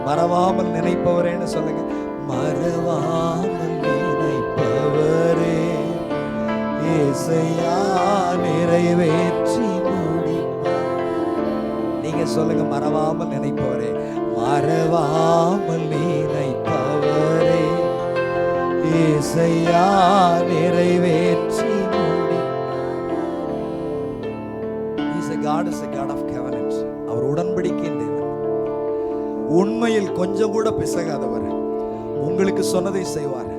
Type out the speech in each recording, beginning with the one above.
மறவாமல் நினைப்பவரேன்னு சொல்லுங்க. மறவாமல் நினைப்பவரே இயேசையா நிறைவேற்றி முடிப்பார். நீங்க சொல்லுங்க, மறவாமல் நினைப்பவரே, மறவாமல் நினைப்பவரே இயேசையா நிறைவேற்றி முடிப்பார். He is a God, is a God of covenant. அவர் உடன்படிக்கையின் தேவன். உண்மையில் கொஞ்சம் கூட பிசகாதவர். உங்களுக்கு சொன்னதை செய்வார்.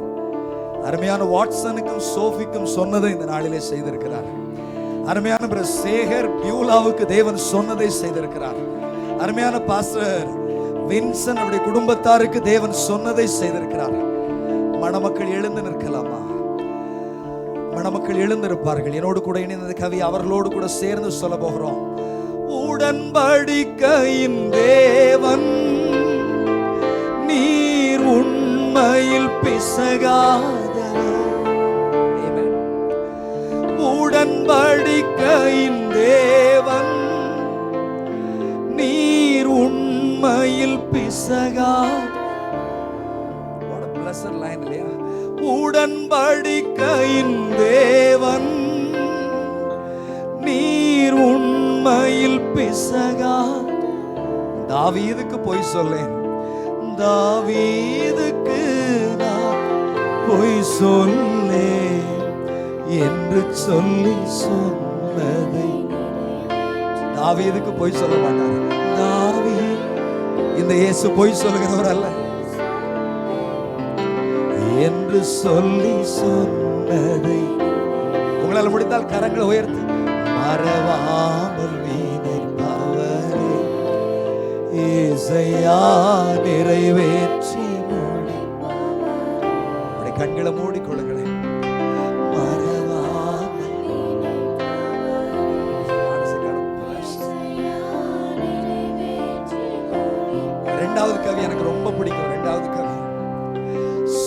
அருமையான வாட்சனுக்கும் சோஃபிக்கும் சொன்னதை இந்த நாளிலே செய்திருக்கிறார். அருமையான பிரதர் சேகர் பியூலாவுக்கு தேவன் சொன்னதை செய்திருக்கிறார். அருமையான பாஸ்டர் வின்சன் அவருடைய குடும்பத்தாருக்கு தேவன் சொன்னதை செய்திருக்கிறார். மணமக்கள் எழுந்து நிற்கலாமா? மணமக்கள் எழுந்திருப்பார்கள். என்னோடு கூட இணைந்த கவி அவர்களோடு கூட சேர்ந்து சொல்ல போகிறோம். உடன்படிக்கையின் தேவன் நீர் உண்மையில் பிசகாதவர். உடன்படிக்கையின் தேவன் நீர் உண்மையில் பிசகாதவர். What a blessed line இல்லையா? உடன்படிக்கையின் தேவன் நீர் உண்மையில் பிசகா. தாவீதுக்கு போய் சொல்லேன், தாவீதுக்கு நான் போய் சொல்லேன் என்று சொல்லி சொன்னதை. தாவீதுக்கு போய் சொல்ல மாட்டார். தாவீது இந்த இயேசு போய் சொல்லுகிறவர் அல்ல. என்று சொல்லி சொன்னதை உங்களால் முடிந்தால் கரங்களை உயர்த்தி மறவாமல் நினைப்பவரே இயேசையா நிறைவேற்றி முடிப்பார். கண்களை மூடிக்கொள்ளுங்களேன். இரண்டாவது கவி எனக்கு ரொம்ப பிடிக்கும். இரண்டாவது கவி,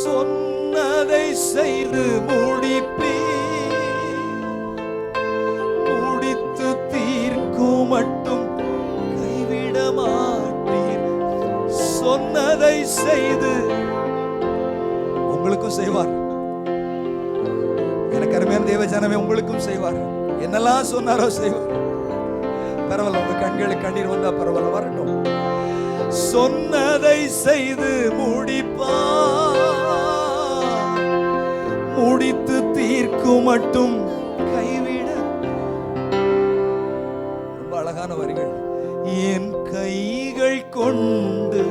சொன்னதை செய்து முடிப்பீ, முடித்து தீர்க்கும் மட்டும் கைவிட மாட்டீர். சொன்னதை செய்து உங்களுக்கும் செய்வார். எனக்கு அருமையான தேவ ஜனமே, உங்களுக்கும் செய்வார். என்னெல்லாம் சொன்னாரோ செய்வார். பரவாயில்ல, உங்க கண்களுக்கு கண்ணீர் வந்தா பரவாயில்ல, வரட்டும். சொன்னதை செய்து முடிப்பார், முடித்து தீர்க்கும் மட்டும் கைவிட. ரொம்ப அழகான வரிகள். என் கைகள் கொண்டு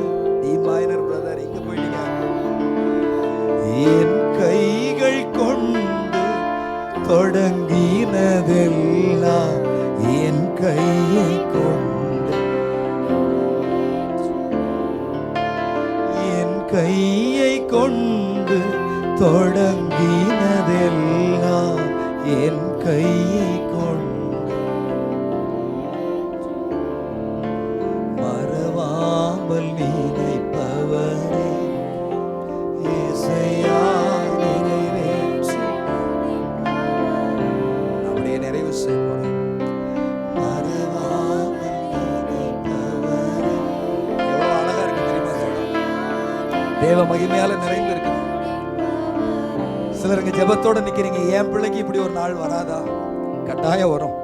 டி மைனர் பிரதர் இங்க போயிடுங்க. என் கைகள் கொண்டு தொடங்கினதெல்லாம் என் கையை கொண்டு, என் கையை கொண்டு தொடங்கினதெல்லாம் என் கையை கொண்டு மறவாமல் நினைப்பவரே இயேசையா நிறைவேற்றி. அப்படியே நிறைவு செய்வோம். மறவாமல் நினைப்பவரே. எவ்வளவு அழகா இருக்கு தெரியுமா? தேவ மகிமையால நிறைந்து இருக்கு. சிலருங்க ஜெபத்தோட நிக்கிறீங்க, என் பிள்ளைக்கு இப்படி ஒரு நாள் வராதா? கட்டாயம் வரும்.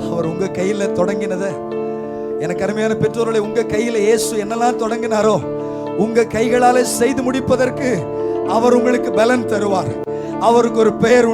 அவர் உங்க கையில தொடங்கினத, எனக்கு அருமையான பெற்றோர்களை, உங்க கையில இயேசு என்னெல்லாம் தொடங்கினாரோ உங்க கைகளால செய்து முடிப்பதற்கு அவர் உங்களுக்கு பலன் தருவார். அவருக்கு ஒரு பெயர்